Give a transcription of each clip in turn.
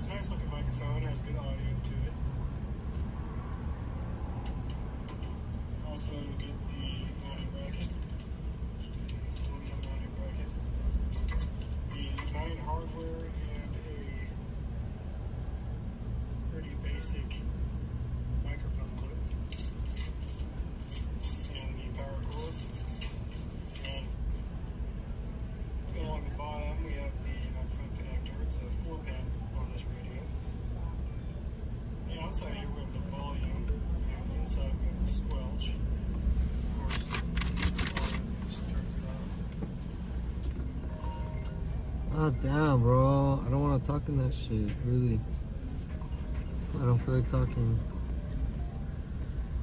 It's a nice looking microphone, has good audio to it. Also, you get the mounting bracket, aluminum mounting bracket, the mounting hardware, and a pretty basic microphone clip, and the power cord. And along the bottom, we have the microphone connector. It's a 4-pin on this radio. And outside here, we have the volume, and inside we have the squelch. Of course, the volume just turns it on. Oh, damn, bro. I don't want to talk in that shit, really. I don't feel like talking.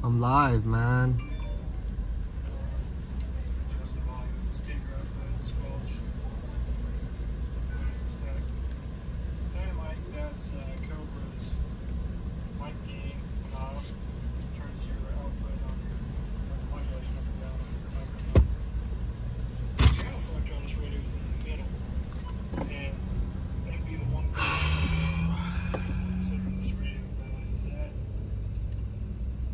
I'm live, man. Adjust the volume of the speaker output, the squelch. It's a static dynamite. That's Cobra's mic gain knob. Turns your output on your modulation up and down on your microphone. The channel selector on this radio is in the middle, and that'd be the one thing considering this radio about is that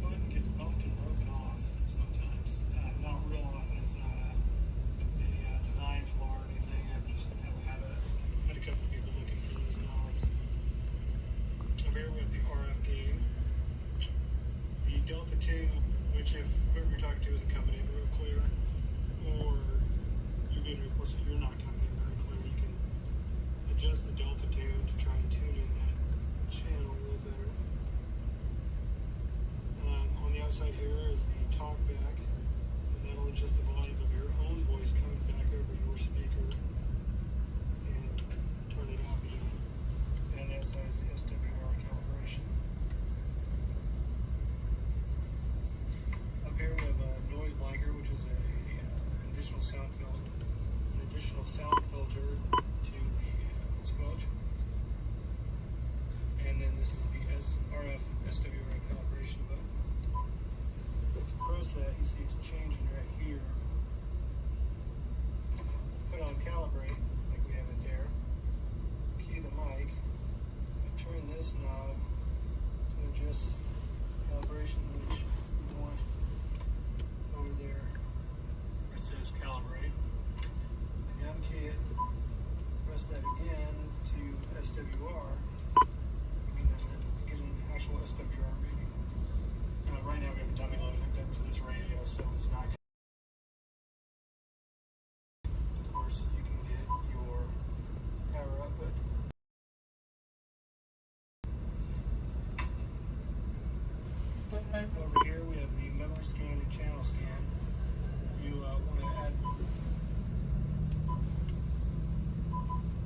button gets bumped and broken off sometimes. Not real often. It's not a design flaw or anything. I just have a habit. Had a couple of people looking for those knobs. Over here we have the RF gain. The Delta tune, which if whoever you're talking to isn't coming in real clear, or you're getting reports that you're not coming in very clear, you can adjust the Delta tune to try and tune in that channel a little better. On the outside here is the talk back, and that'll adjust the volume of your own voice coming back over your speaker and turn it off again. And the outside is the SWR calibration. Up here we have a noise blanker, which is an additional sound filter to the squelch. And then this is the RF SWR calibration button. To press that, you see it's changing right here. Put on calibrate, like we have it there. Key the mic, and turn this knob to adjust calibration, which we want over there where it says calibrate. And you unkey it, press that again to SWR. Get an actual SWR reading. Right now we have a dummy load hooked up to this radio, so it's not. Of course, you can get your power output. Over here we have the memory scan and channel scan. You want to add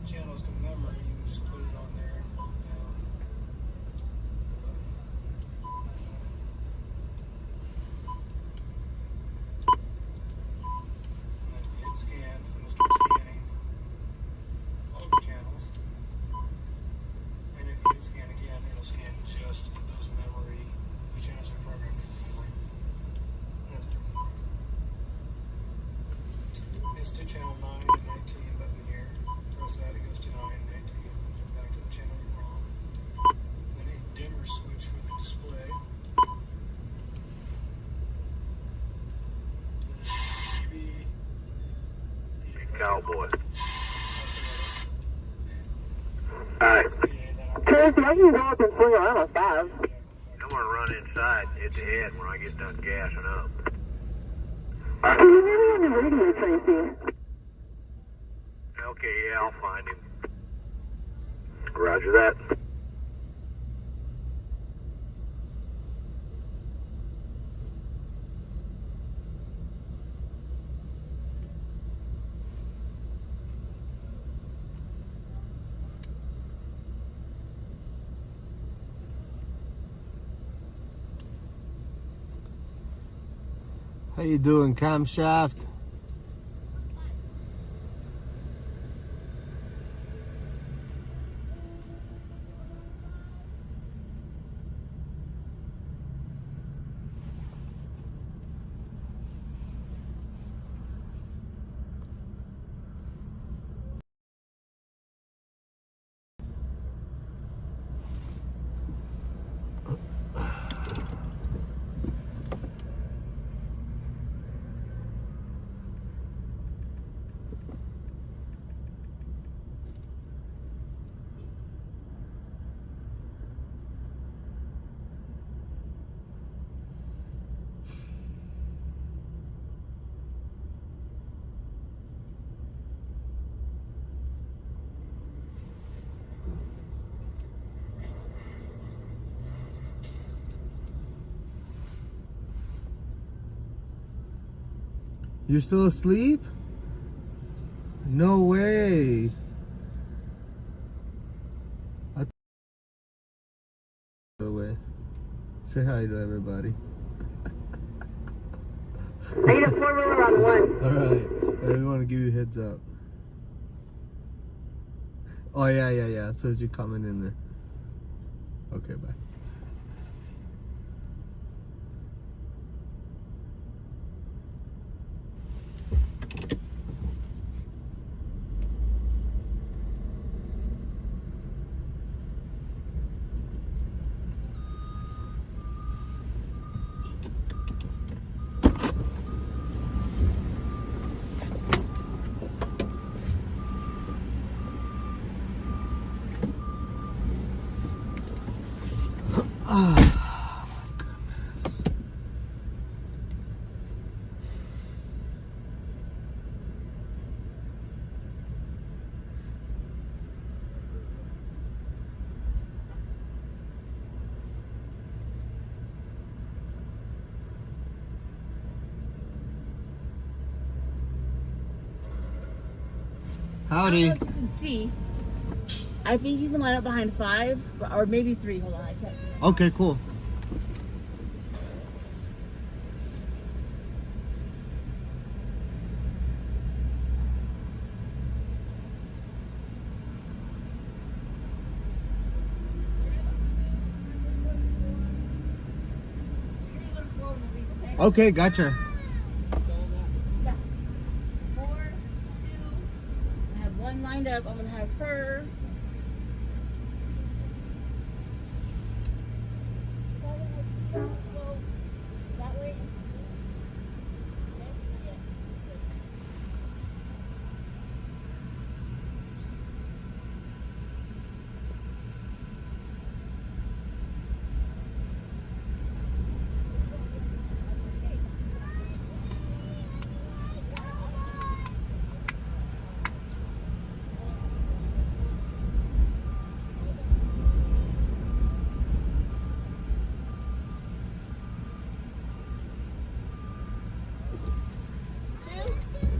channels to memory, you can just put it on there and hold it down. And if you hit scan, it'll start scanning all of the channels. And if you hit scan again, it'll scan just those memory, the channels that are programmed in memory. That's pretty neat. It's to channel 9 and 19 button here. Press that, it goes to 9 and 19. Comes back to the channel you're on. Then a dimmer switch for the display. Then a TV. Cowboy. That's Alright. Chris, I can go up and swing around on 5. I'm gonna run inside and hit the head when I get done gassing up. Can you hear me on the radio, Tracy? Okay, yeah, I'll find him. Roger that. How you doing, camshaft? You're still asleep? No way. By the way, say hi to everybody. I need a 4-wheeler on 1. Alright, I didn't want to give you a heads up. Oh, yeah. As soon as you comment in there. Okay, bye. Oh my goodness. Howdy. I don't know if you can see. I think you can line up behind 5, or maybe 3. Hold on, I can't. Okay, cool. Okay, gotcha. Yeah. 4, 2. I have 1 lined up. I'm gonna have her. That way.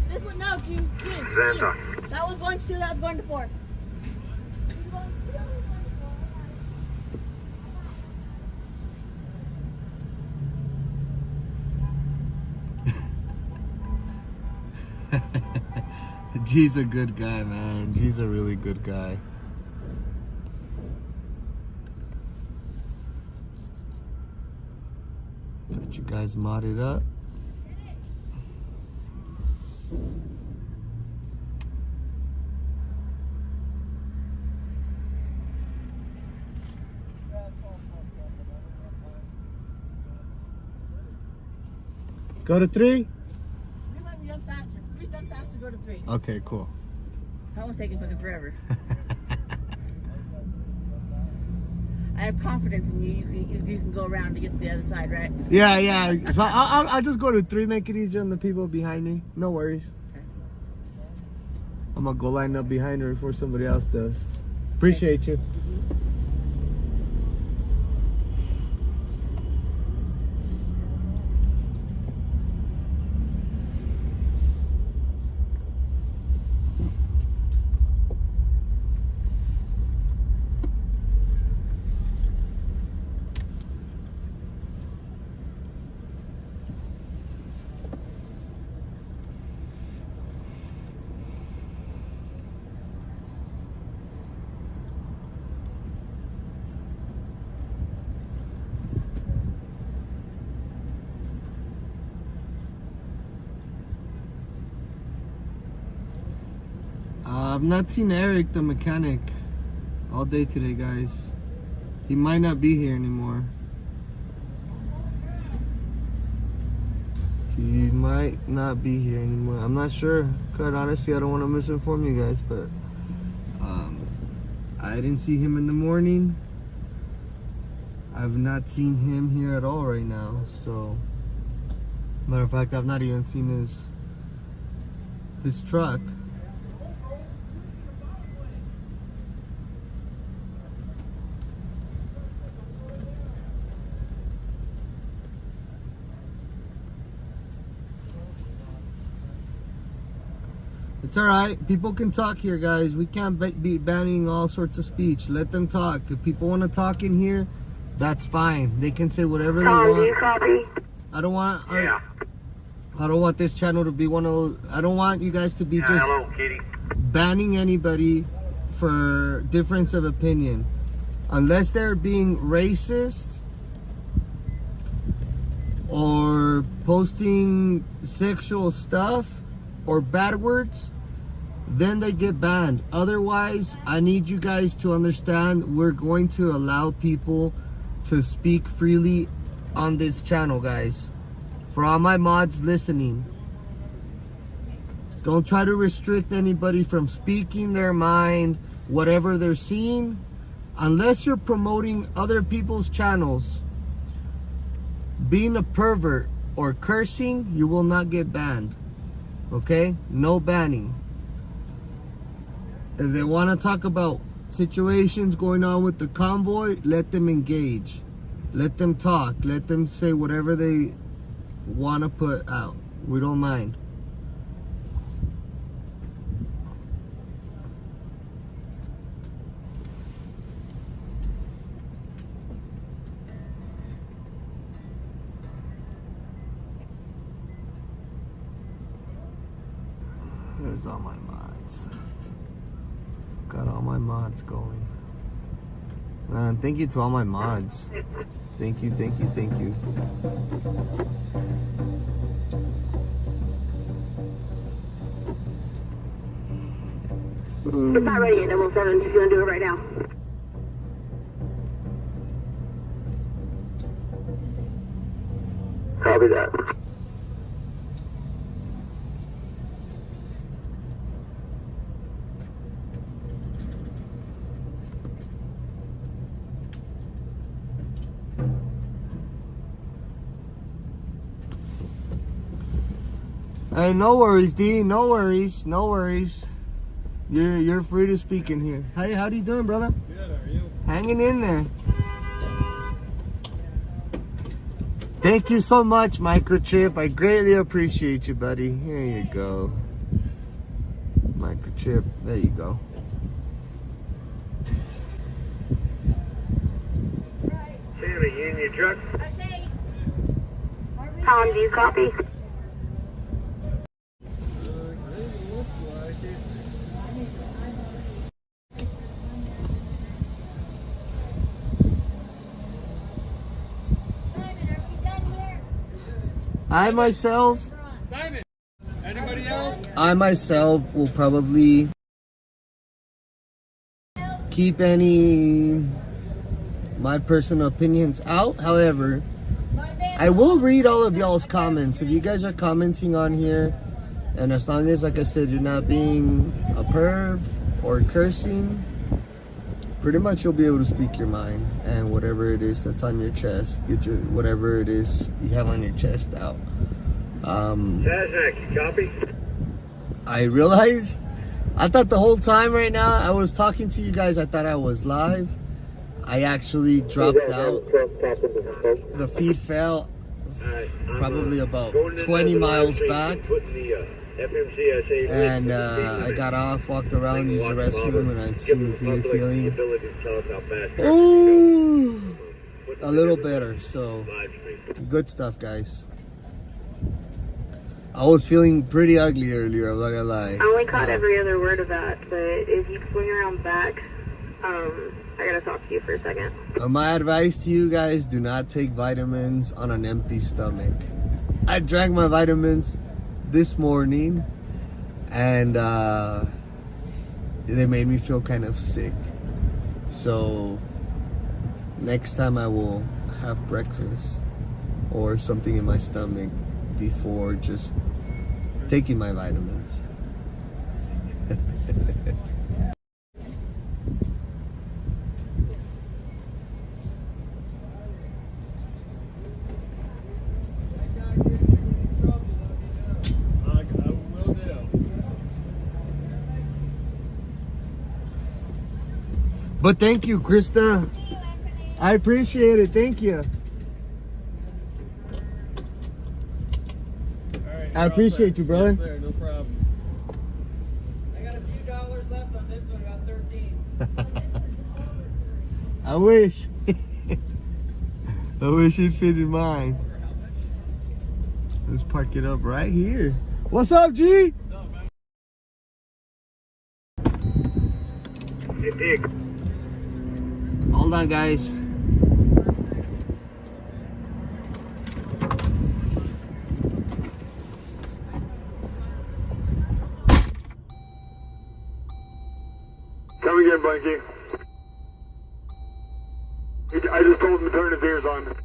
This one, no, June. Santa. That was going to 2, that was going to 4. G's a good guy, man. G's a really good guy. Got you guys modded up. Go to 3? 3 let me jump faster. 3 jump faster, go to 3. Okay, cool. That one's taking fucking forever. I have confidence in you. You can go around to get to the other side, right? Yeah. So I'll just go to 3, make it easier on the people behind me. No worries. Okay. I'm gonna go line up behind her before somebody else does. Appreciate you. I've not seen Eric, the mechanic, all day today, guys. He might not be here anymore. He might not be here anymore. I'm not sure. Quite honestly, I don't want to misinform you guys, but I didn't see him in the morning. I've not seen him here at all right now. So, matter of fact, I've not even seen his truck. It's all right. People can talk here, guys. We can't be banning all sorts of speech. Let them talk. If people want to talk in here, that's fine. They can say whatever they Tom, do you want. copy? I don't want. Yeah. I don't want this channel to be one of those. I don't want you guys to be Yeah, just hello, kitty. banning anybody for difference of opinion, unless they're being racist or posting sexual stuff or bad words. Then they get banned. Otherwise, I need you guys to understand we're going to allow people to speak freely on this channel, guys. For all my mods listening, don't try to restrict anybody from speaking their mind, whatever they're seeing, unless you're promoting other people's channels. Being a pervert or cursing, you will not get banned. Okay? No banning. If they want to talk about situations going on with the convoy, let them engage. Let them talk. Let them say whatever they want to put out. We don't mind. There's all my mods. Got all my mods going. Man, thank you to all my mods. Thank you, thank you, thank you. It's not ready yet, 007. Just gonna do it right now. Copy that. Hey, no worries, D. No worries, no worries. You're free to speak in here. Hey, how you doing, brother? Good, how are you? Hanging in there. Thank you so much, Microchip. I greatly appreciate you, buddy. Here you go. Microchip. There you go. Sammy, you in your truck? Okay. Tom, do you copy? Looks like it. Simon, are we done here? I myself Simon, anybody else? I myself will probably keep any my personal opinions out. However, I will read all of y'all's comments. If you guys are commenting on here, and as long as, like I said, you're not being a perv or cursing, pretty much you'll be able to speak your mind and whatever it is that's on your chest. Get your whatever it is you have on your chest out. Sazak, you copy? I realized, I thought the whole time right now I was talking to you guys, I thought I was live. I actually dropped out. The feed fell probably about 20 miles back. And I got off, walked around, used the restroom, and I seem to be feeling a little better. So, good stuff, guys. I was feeling pretty ugly earlier, I'm not gonna lie. I only caught every other word of that, but if you swing around back, I gotta talk to you for a second. My advice to you guys, do not take vitamins on an empty stomach. I drank my vitamins this morning and they made me feel kind of sick. So next time I will have breakfast or something in my stomach before just taking my vitamins. But thank you, Krista. I appreciate it. Thank you. All right, I appreciate you, brother. Yes, sir, no problem. I wish. I wish it fit in mine. Let's park it up right here. What's up, G? Hey, Dick. Hold on, guys. Come again, Blanky. I just told him to turn his ears on.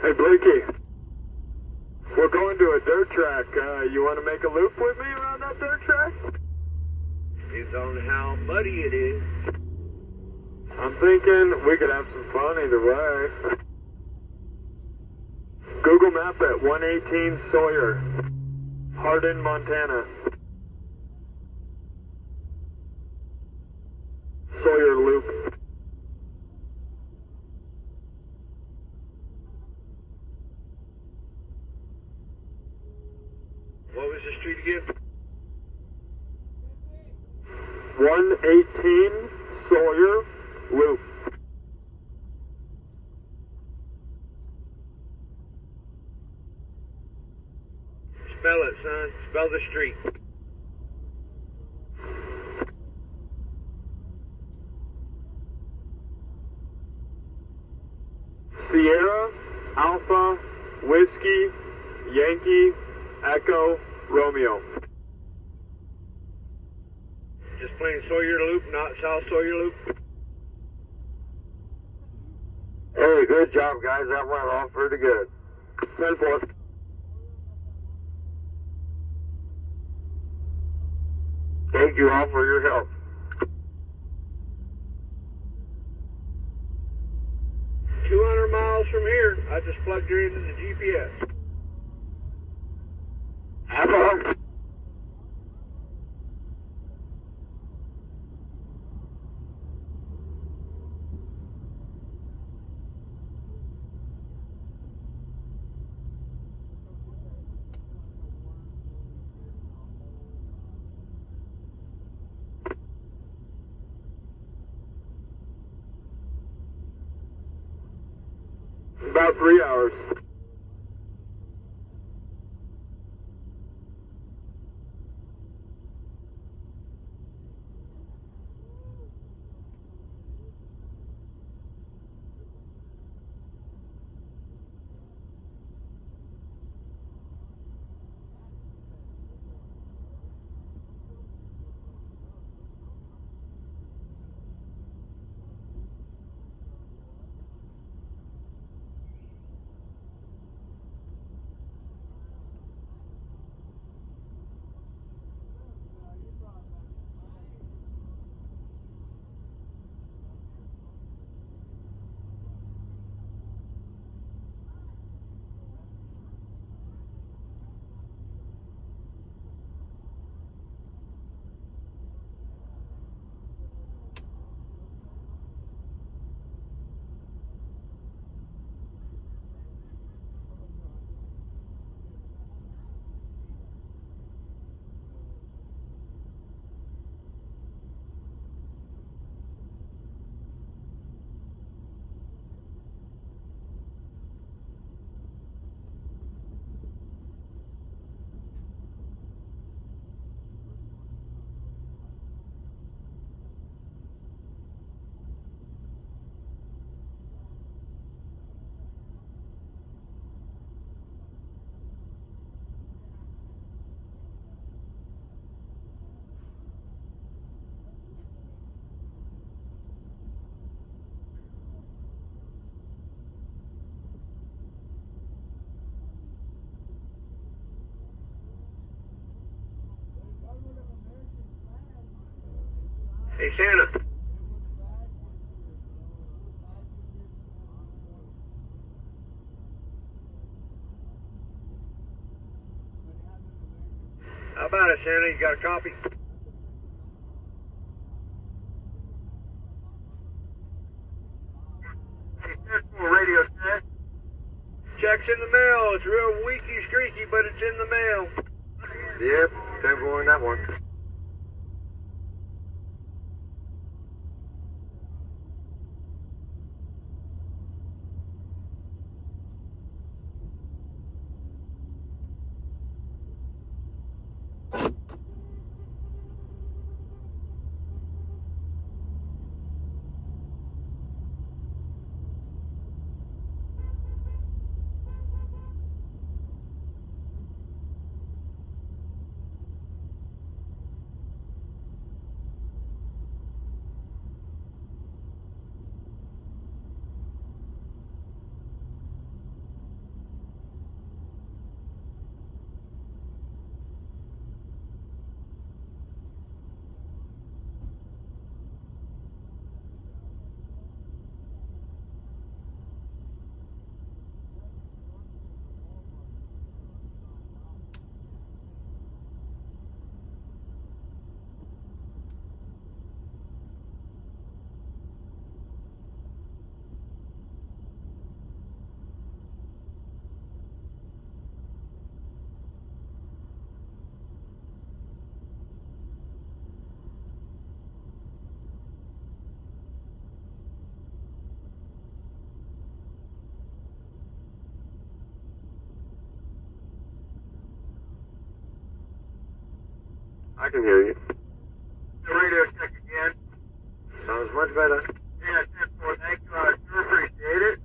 Hey, Blakey. We're going to a dirt track. You want to make a loop with me around that dirt track? It's on how muddy it is. I'm thinking we could have some fun either way. Google Map at 118 Sawyer, Hardin, Montana. Sawyer Loop. What was the street again? 118 Sawyer Loop. Spell it, son. Spell the street. Sierra, Alpha, Whiskey, Yankee, Echo, Romeo. Just plain Sawyer Loop, not South Sawyer Loop? Hey, good job, guys. That went off pretty good. 10-4. Thank you all for your help. 200 miles from here. I just plugged her into the GPS. Hello? About 3 hours. Hey, Santa. How about it, Santa? You got a copy? Radio check. Check's in the mail. It's real weaky, streaky, but it's in the mail. Yep, don't go on that one. I can hear you. The radio check again. Sounds much better. Yeah, 10-4. Thank you. I sure appreciate it.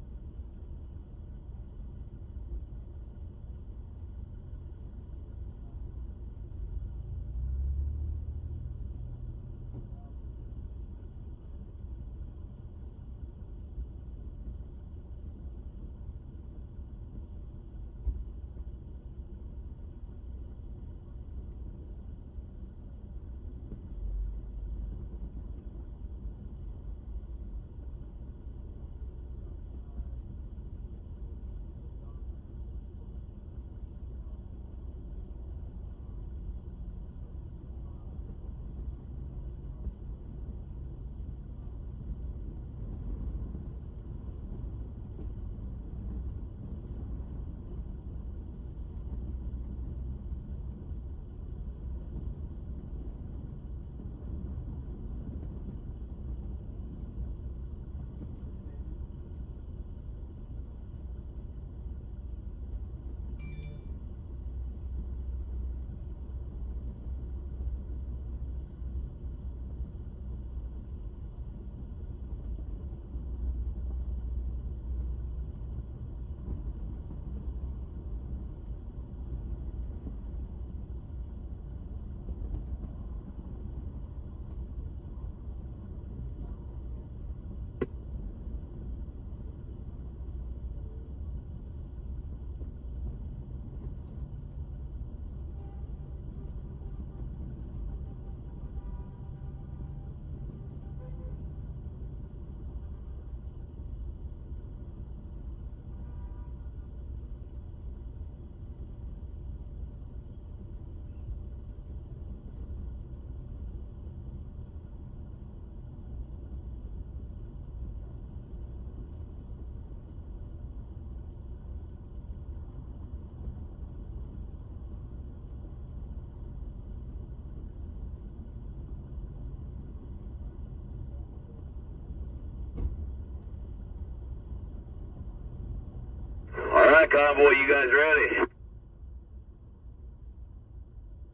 right, Convoy, you guys ready?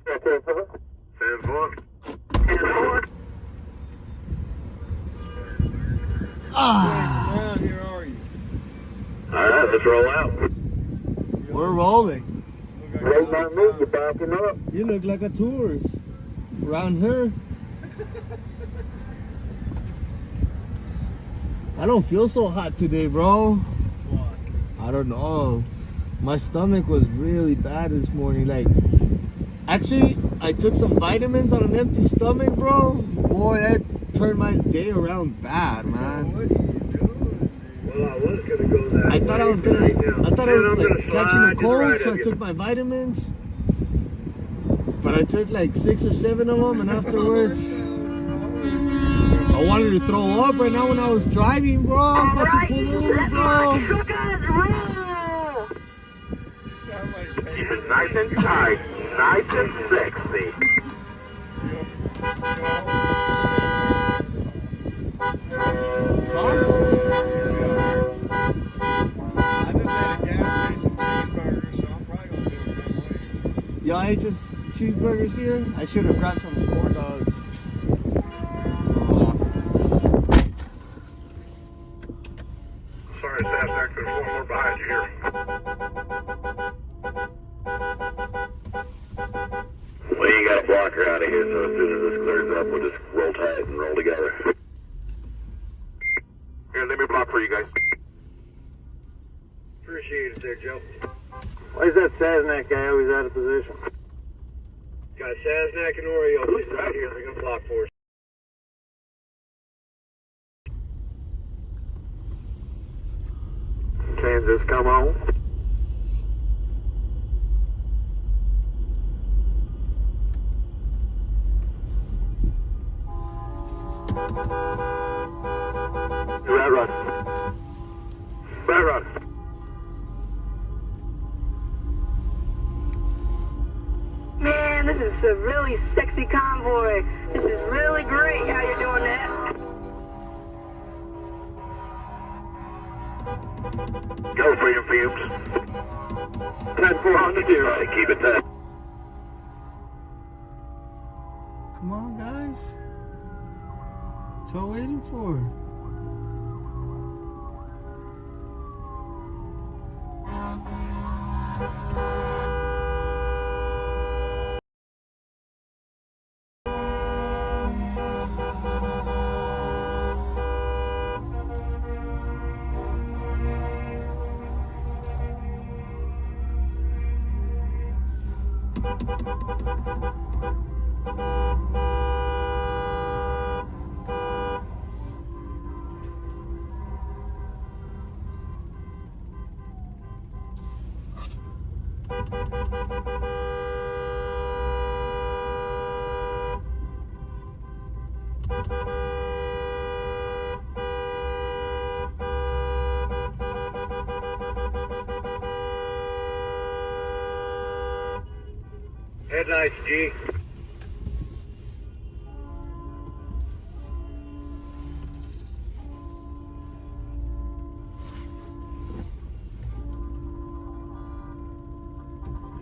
10-4. 10-4. Now, here are you? All right, let's roll out. We're rolling. Roll my move, you're backing up. You look like a tourist around here. I don't feel so hot today, bro. I don't know. My stomach was really bad this morning. Like, actually, I took some vitamins on an empty stomach, bro. Boy, that turned my day around bad, man. What are you doing? Well, I was gonna go that I thought I was way. like catching a cold, so I took my vitamins. But I took like 6 or 7 of them, and afterwards, I wanted to throw up right now when I was driving, bro. I was about to pull over, bro. Keep it nice and tight, nice and sexy. I just had a gas station cheeseburger, so I'm probably gonna do it some way. Y'all ate just cheeseburgers here? I should have grabbed some corn dogs. Sorry, Staff Act, there's one more behind you here. Well, you got a blocker out of here, so as soon as this clears up, we'll just roll tight and roll together. Here, let me block for you guys. Appreciate it there, Joe. Why is that Saznak guy always out of position? Got Saznak and Oreo just out here. They're going to block for us. Kansas, come on. Red run. Red run. Man, this is a really sexy convoy. This is really great how you're doing that. Go, Freedom Fumes. 10-4 on the deer. Keep it tight. Come on, guys. What y'all waiting for? Headlights, G.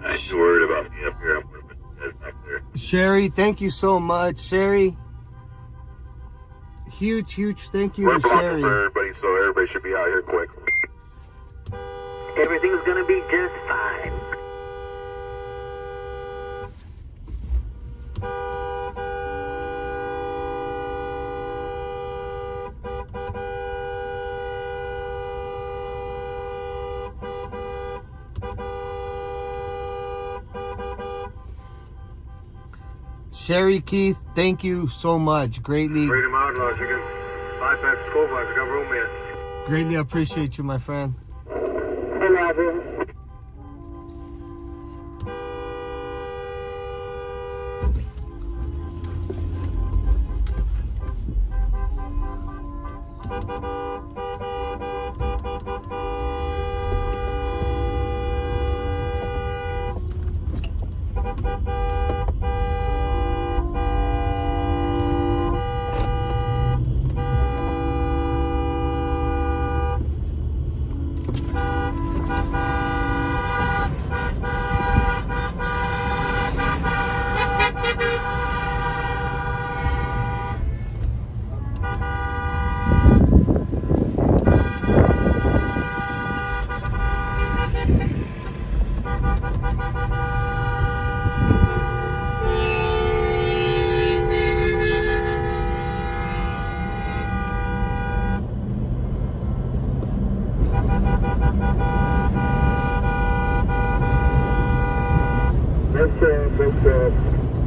I ain't worried about me up here. I'm going to put the head back there. Sherry, thank you so much. Sherry, huge thank you We're to blocking Sherry. for everybody, so everybody should be out here quick. Everything's going to be just fine. Sherry Keith, thank you so much. Greatly Freedom Outlaws, you can bypass the school bus. I got room here. greatly appreciate you, my friend. Hey, Roger.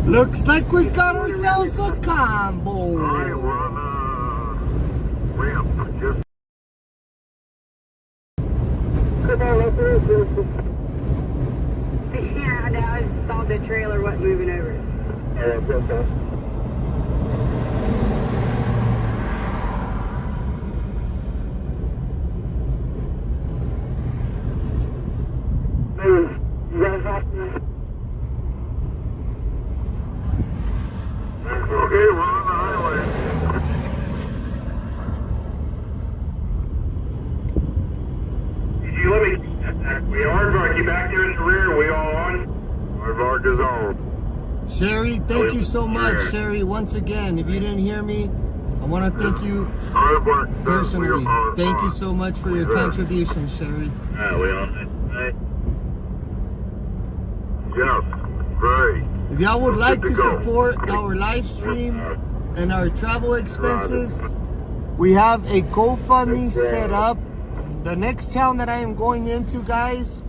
Looks like we got ourselves a combo. Alright, we're on the ramp. Just Yeah, now I saw the trailer wasn't moving over. okay, we're on the highway. Did you let me? We are going. You back there in the rear? We all on? Aardvark is on. Sherry, thank you so much, Sherry. Once again, if you didn't hear me, I want to thank you personally. Thank you so much for your contribution, Sherry. We on? Yes, great. If y'all would like to support our live stream and our travel expenses, we have a GoFundMe set up. The next town that I am going into, guys,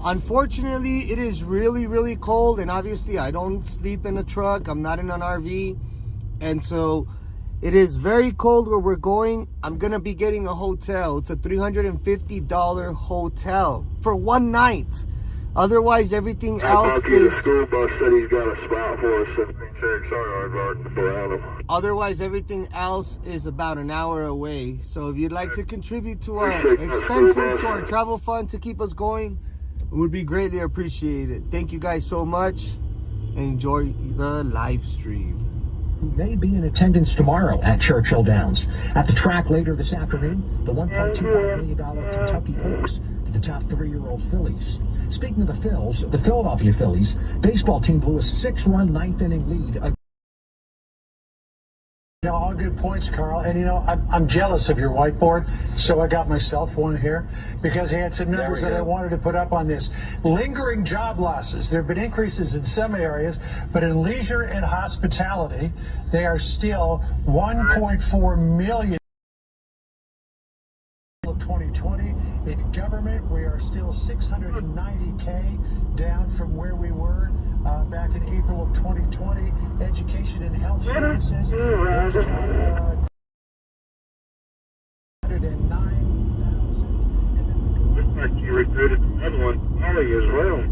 unfortunately, it is really, really cold. And obviously, I don't sleep in a truck. I'm not in an RV. And so it is very cold where we're going. I'm going to be getting a hotel. It's a $350 hotel for one night. Otherwise, everything else is... The school bus said he's got a spot for us. Sorry, Aardvark, around him. Otherwise, everything else is about an hour away. So if you'd like to contribute to our expenses, to our travel fund to keep us going, it would be greatly appreciated. Thank you guys so much. And enjoy the live stream. Who may be in attendance tomorrow at Churchill Downs. At the track later this afternoon, the $1.25 million Kentucky Oaks to the top 3-year-old Phillies. Speaking of the Phils, the Philadelphia Phillies baseball team blew a 6-run ninth-inning lead. All good points, Carl. And I'm jealous of your whiteboard, so I got myself one here because he had some numbers that I wanted to put up on this. Lingering job losses. There have been increases in some areas, but in leisure and hospitality, they are still 1.4 million. 2020. In government, we are still 690K down from where we were back in April of 2020. Education and health services, those 109,000. Looks like you recruited another one, Ollie, as well.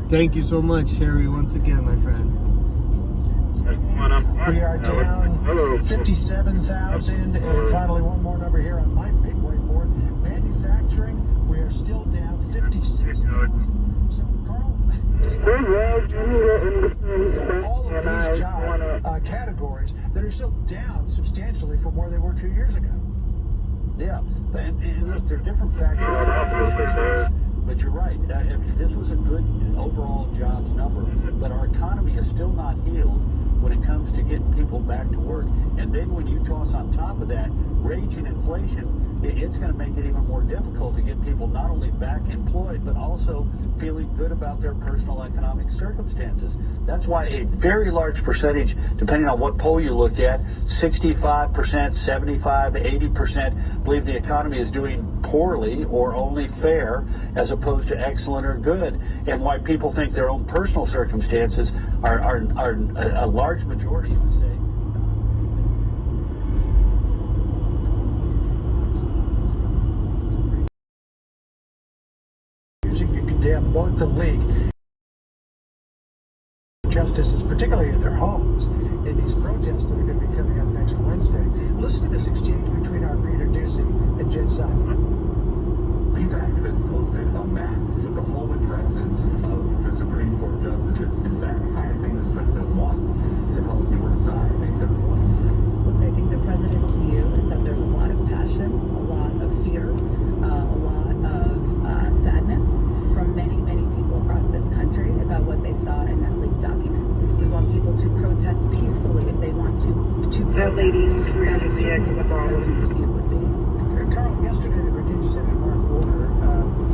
Thank you so much, Sherry, once again, my friend. We are down 57,000, and finally one more number here on my big whiteboard. Manufacturing, we are still down 56,000. So, Carl, despite all of these job categories that are still down substantially from where they were 2 years ago. Yeah, and look, there are different factors for industries, but you're right. I mean, this was a good overall jobs number, but our economy is still not healed when it comes to getting people back to work. And then when you toss on top of that raging inflation, it's going to make it even more difficult to get people not only back employed, but also feeling good about their personal economic circumstances. That's why a very large percentage, depending on what poll you look at, 65%, 75, 80% believe the economy is doing poorly or only fair as opposed to excellent or good. And why people think their own personal circumstances are a large majority would say. You condemn both the league justices, particularly at their homes, in these protests that are going to be coming up next Wednesday. Listen to this exchange between our reader Ducey and Jen Simon. These activists posted a map with the home addresses of the Supreme Court justices. Is that the kind of thing this president wants to help your side make their point? Look, I think the president's view is that there's a lot of passion, a lot of fear, a lot of sadness from many, many people across this country about what they saw in that leaked document. We want people to protest peacefully if they want to protest. President's view would be. Carl, yesterday the Virginia Senate Mark Warner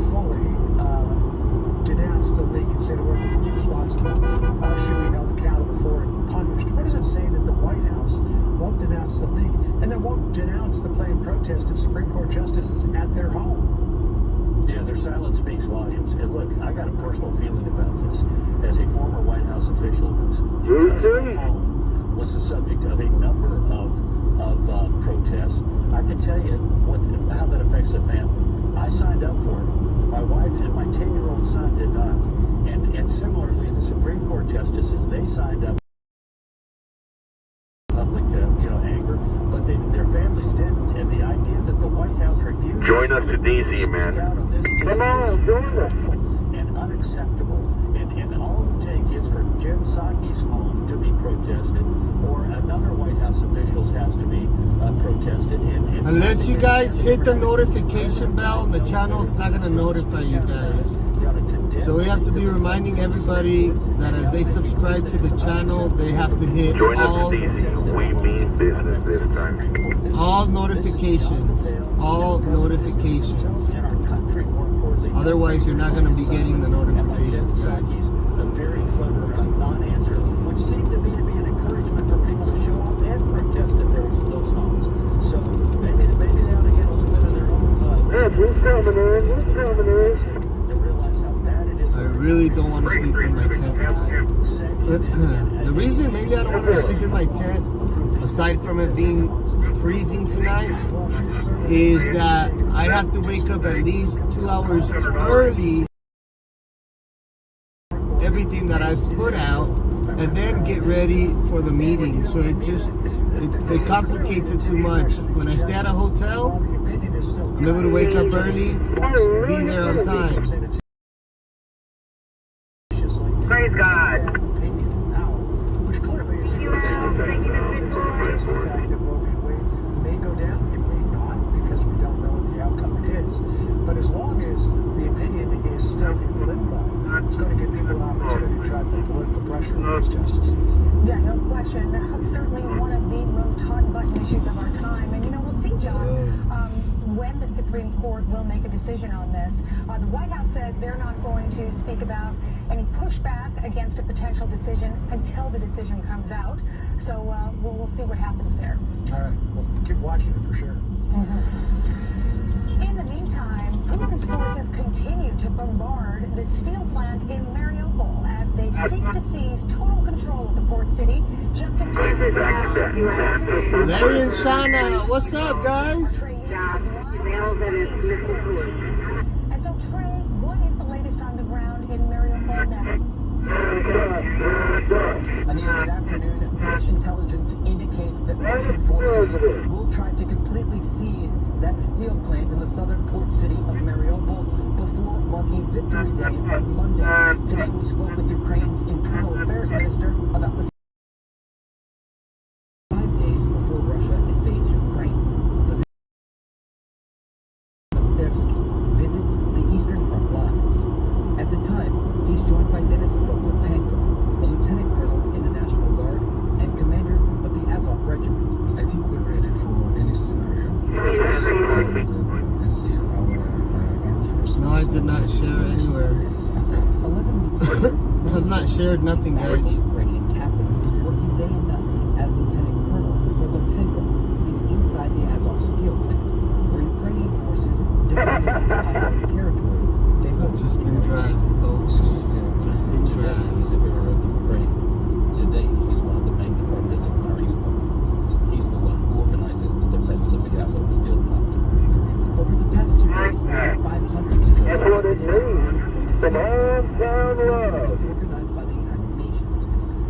fully denounced the leak and said whoever was responsible should be held accountable for it and punished. What does it say that the White House won't denounce the leak and then won't denounce the planned protest of Supreme Court justices at their home? Yeah, their silence speaks volumes. look, I got a personal feeling about this. As a former White House official whose personal home was the subject of a number of protests, I can tell you how that affects the family. I signed up for it. My wife and my 10-year-old son did not. And similarly, the Supreme Court justices, they signed up public, anger, but their families didn't. And the idea that the White House refused Join us to DC, man. Come on, join us. And unacceptable. And all it would take is for Jen Psaki's home to be protested, or another White House official's has to be protested. Unless you guys hit the notification bell on the channel, it's not going to notify you guys. So we have to be reminding everybody that as they subscribe to the channel, they have to hit Join us to DC. We mean business this time. all notifications. All notifications. Otherwise, you're not going to be getting the notifications, guys. A very clever non-answer, which seemed to be an encouragement for people to show up and protest at those homes. So maybe they ought to get a little bit of their own. Who's coming in? To realize how bad it is. I really don't want to sleep in my tent tonight. The reason mainly I don't want to sleep in my tent, aside from it being freezing tonight, is that I have to wake up at least 2 hours early, everything that I've put out, and then get ready for the meeting. So it complicates it too much. When I stay at a hotel, I'm able to wake up early, be there on time. Praise God. Which clearly is the fact that Roe v. Wade may go down, it may not, because we don't know what the outcome is. But as long as the opinion is still in limbo, it's going to give people an opportunity to try to put political pressure on those justices. Yeah, no question. Certainly one of the most hot-button issues of our time. And, we'll see, John, when the Supreme Court will make a decision on this. The White House says they're not going to speak about any pushback against a potential decision until the decision comes out. So we'll see what happens there. All right. We'll keep watching it for sure. In the meantime, Putin's forces continue to bombard the steel plant in Mariupol as they seek to seize total control of the port city just in time for the Larry and Shauna, what's up, guys? And so, Trey, what is the latest on the ground in Mariupol now? Anita, good afternoon. British intelligence indicates that Russian forces will try to completely seize that steel plant in the southern port city of Mariupol before marking Victory Day on Monday. Today we spoke with Ukraine's Internal Affairs Minister about the 5 days before Russia invades Ukraine. Mrs.G visits the eastern front lines. At the time, he's joined by Dennis Prokopchenko, a lieutenant colonel in the National Guard and commander of the Azov Regiment. I think we're ready for any scenario. Let's see how our forces. No, I did not share anywhere. 11 weeks later, I've not shared nothing, guys. Ukrainian captain is working day and night as Lieutenant Colonel Prokopchenko is inside the Azov steel plant, where Ukrainian forces defended his occupied territory. I've just been driving, folks. Just been driving. He's a hero of Ukraine. Today, he's one of the main defenders of Mariupol. He's the one who organizes the defense of the Azov steel plant. Over the past 2 days, more than 500 civilians That's what it means. Some hometown love. organized by the United Nations.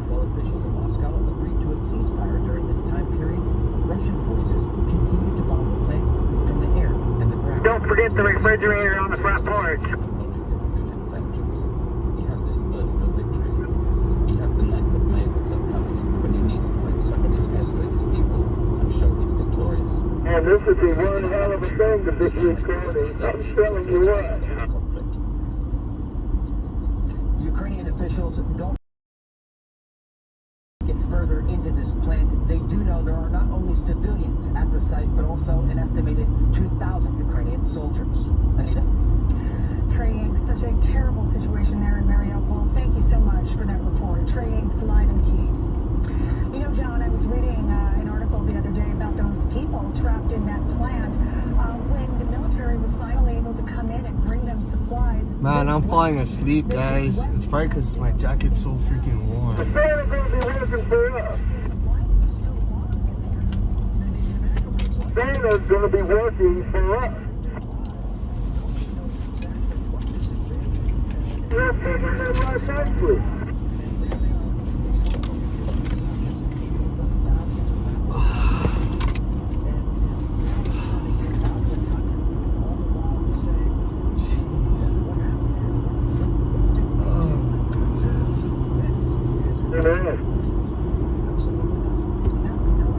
While officials in Moscow agreed to a ceasefire during this time period, Russian forces continued to bomb the plant from the air and the ground. Don't forget the refrigerator on the front porch. He has this thirst for victory. He has the 9th of May that's upcoming, when he needs to win somebody's head for his people and show he's victorious. And this would be one hell of a thing to beat Ukraine. I'm telling you what. Ukrainian officials don't get further into this plant. They do know there are not only civilians at the site, but also an estimated 2,000 Ukrainian soldiers. Anita? Trey Inks, such a terrible situation there in Mariupol. Thank you so much for that report. Trey Inks, live in Kyiv. John, I was reading an article the other day about those people trapped in that plant. When the military was finally able to come in and bring them supplies, Man, I'm falling asleep, guys. It's probably because my jacket's so freaking warm. Santa's gonna be working for us. Santa's gonna be working for us. You're figuring it right nicely.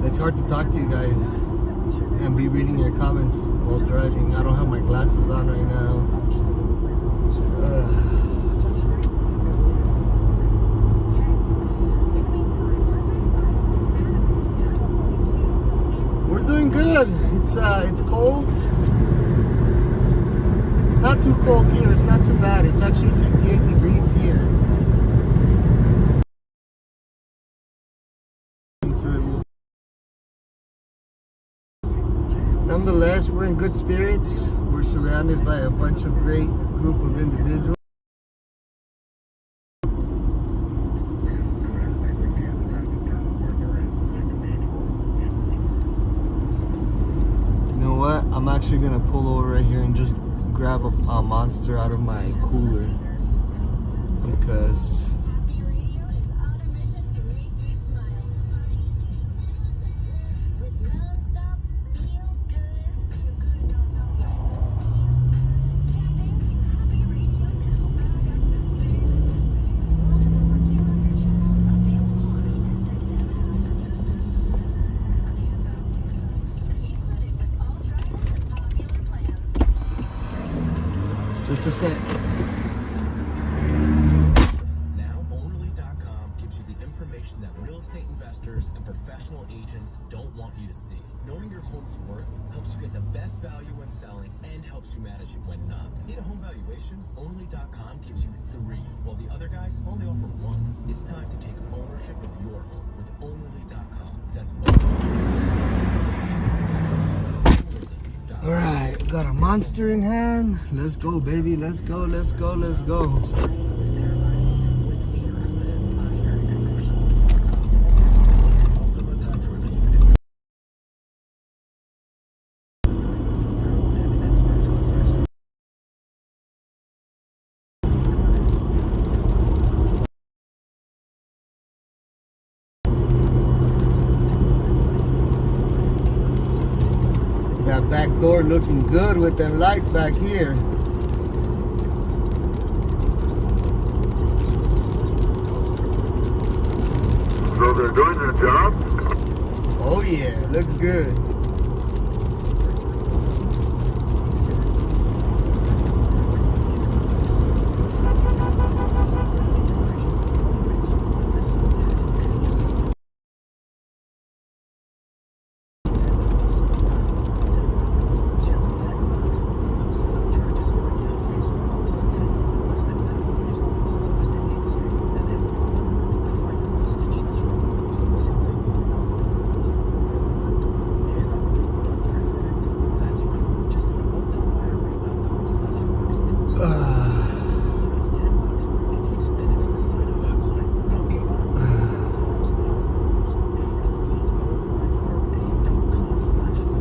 It's hard to talk to you guys and be reading your comments while driving. I don't have my glasses on right now. We're doing good. It's cold. It's not too cold here. It's not too bad. It's actually 58 degrees here. Nonetheless, we're in good spirits. We're surrounded by a bunch of great group of individuals. You know what? I'm actually gonna pull over right here and just grab a Monster out of my cooler because just a sec. Now, Ownerly.com gives you the information that real estate investors and professional agents don't want you to see. Knowing your home's worth helps you get the best value when selling and helps you manage it when not. Need a home valuation? Ownerly.com gives you 3, while the other guys only offer 1. It's time to take ownership of your home with Ownerly.com. That's Alright, got a Monster in hand. Let's go, baby. Let's go, let's go, let's go. That back door looking good with them lights back here. So they're doing their job? Oh yeah, looks good.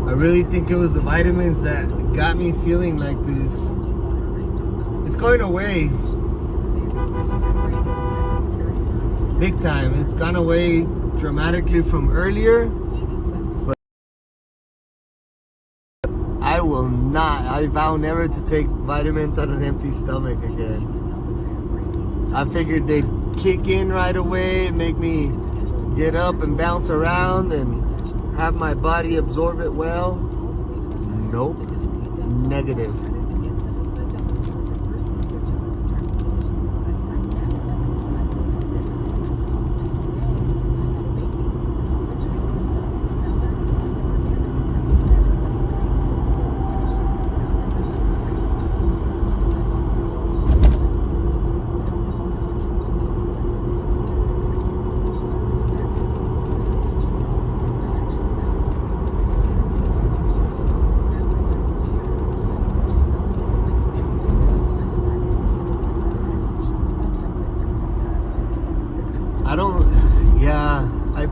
I really think it was the vitamins that got me feeling like this. It's going away. Big time. It's gone away dramatically from earlier. But I will not. I vow never to take vitamins on an empty stomach again. I figured they'd kick in right away, make me get up and bounce around and have my body absorb it well. Nope. Negative.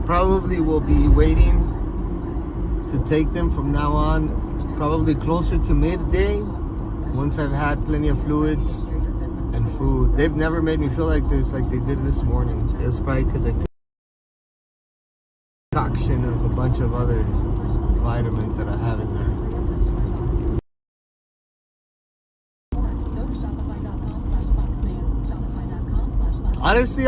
probably will be waiting to take them from now on, probably closer to midday, once I've had plenty of fluids and food. They've never made me feel like this, like they did this morning. It's probably because I took a concoction of a bunch of other vitamins that I have in there. Honestly,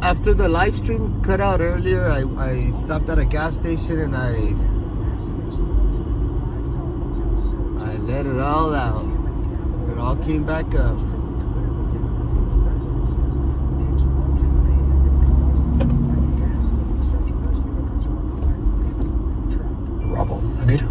after the live stream cut out earlier, I stopped at a gas station and I let it all out. It all came back up. Rubble. Anita?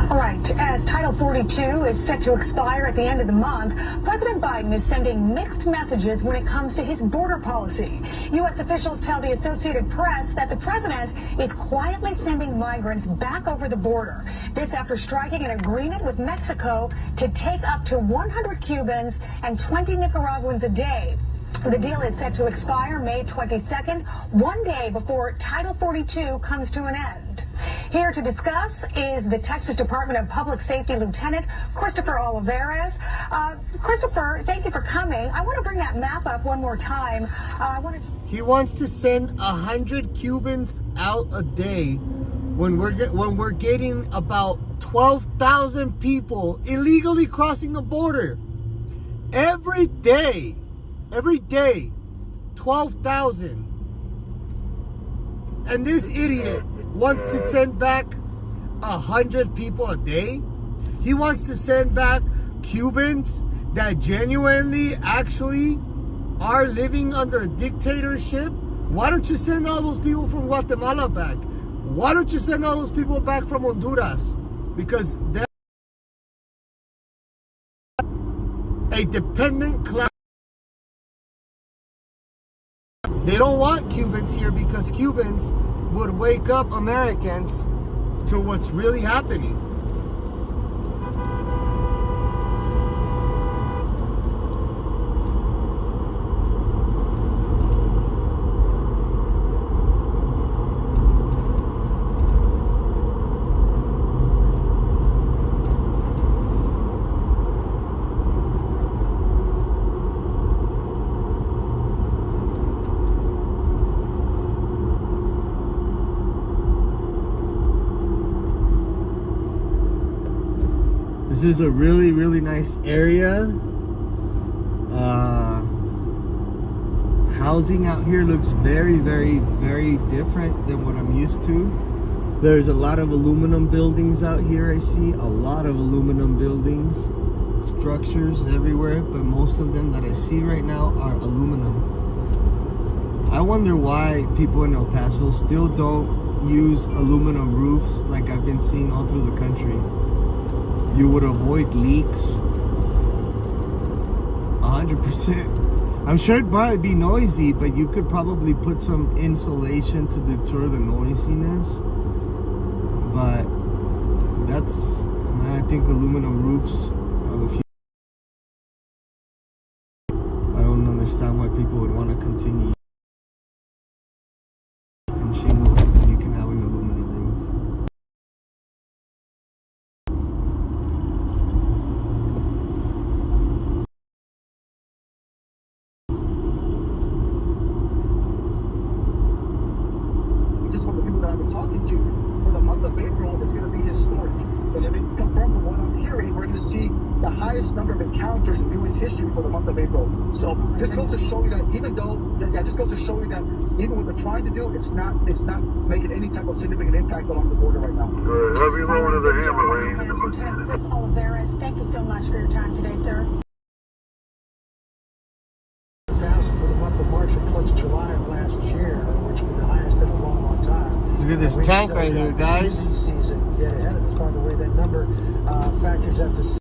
All right, as Title 42 is set to expire at the end of the month, President Biden is sending mixed messages when it comes to his border policy. U.S. officials tell the Associated Press that the president is quietly sending migrants back over the border. This after striking an agreement with Mexico to take up to 100 Cubans and 20 Nicaraguans a day. The deal is set to expire May 22nd, one day before Title 42 comes to an end. Here to discuss is the Texas Department of Public Safety Lieutenant Christopher Olivares. Christopher, thank you for coming. I want to bring that map up one more time. He wants to send 100 Cubans out a day when we're getting about 12,000 people illegally crossing the border every day. Every day, 12,000. And this idiot wants to send back 100 people a day. He wants to send back Cubans that genuinely actually are living under a dictatorship. Why don't you send all those people from Guatemala back? Why don't you send all those people back from Honduras? Because they're a dependent class. They don't want Cubans here because Cubans would wake up Americans to what's really happening. This is a really, really nice area. Housing out here looks very, very, very different than what I'm used to. There's a lot of aluminum buildings out here. I see a lot of aluminum buildings, structures everywhere, but most of them that I see right now are aluminum. I wonder why people in El Paso still don't use aluminum roofs like I've been seeing all through the country. You would avoid leaks 100%. I'm sure it'd probably be noisy, but you could probably put some insulation to deter the noisiness. But that's, I think aluminum roofs are the future. I don't understand why people would want to continue and shingle when you can have an aluminum roof. Just from the people that I've been talking to, for the month of April, it's going to be historic. And if it's confirmed from what I'm hearing, we're going to see the highest number of encounters in U.S. history for the month of April. So this goes to show you that even though, just goes to show you that even what they're trying to do, it's not making any type of significant impact along the border right now. Heavy load of the hammer. Lieutenant Chris Olivares, thank you so much for your time today, sir. For the month of March eclipsed July of last year, which was the highest in a long, long time. Look at this tank right here, guys. Season yet ahead of us. By the way, that number factors out to